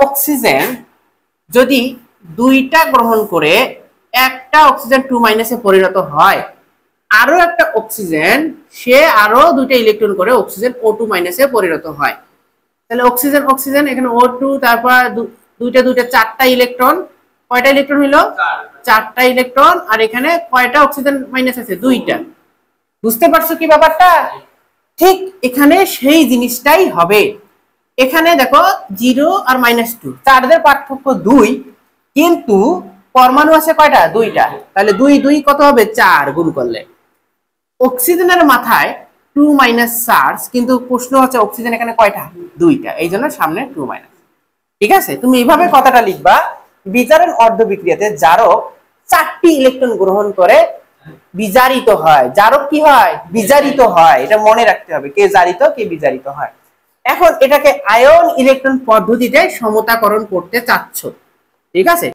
Oxygen যদি দুইটা গ্রহণ করে একটা অক্সিজেন 2 - এ পরিণত হয়, আরো একটা অক্সিজেন সে আরো দুইটা ইলেকট্রন করে অক্সিজেন O2 - এ পরিণত হয়। তাহলে অক্সিজেন অক্সিজেন এখানে O2, তারপর দুইটা দুইটা চারটা ইলেকট্রন, কয়টা ইলেকট্রন হইলো? চারটা ইলেকট্রন। আর এখানে কয়টা অক্সিজেন মাইনাস আছে? দুইটা। বুঝতে পারছো কি ব্যাপারটা? ঠিক এখানে সেই জিনিসটাই হবে। এখানে দেখো 0 আর -2, চারদের পার্থক্য 2, কিন্তু পরমাণু আছে কয়টা? দুইটা। তাহলে 2 2 কত হবে? 4 গুণ করলে। অক্সিজেনের মাথায় 2 - চার্জ, কিন্তু প্রশ্ন হচ্ছে অক্সিজেন এখানে কয়টা? দুইটা, এই জন্য সামনে 2 - ঠিক আছে? তুমি এইভাবে কথাটা লিখবা, বিজারণ অর্ধবিক্রিয়াতে জারক 4টি ইলেকট্রন গ্রহণ করে বিজারিত হয়। জারক কি হয়? বিজারিত হয়। এটা মনে রাখতে হবে, কে জারিত কে বিজারিত হয়। এখন এটাকে আয়ন ইলেকট্রন পদ্ধতিতে সমতাকরণ করতে চাচ্ছ, ঠিক আছে?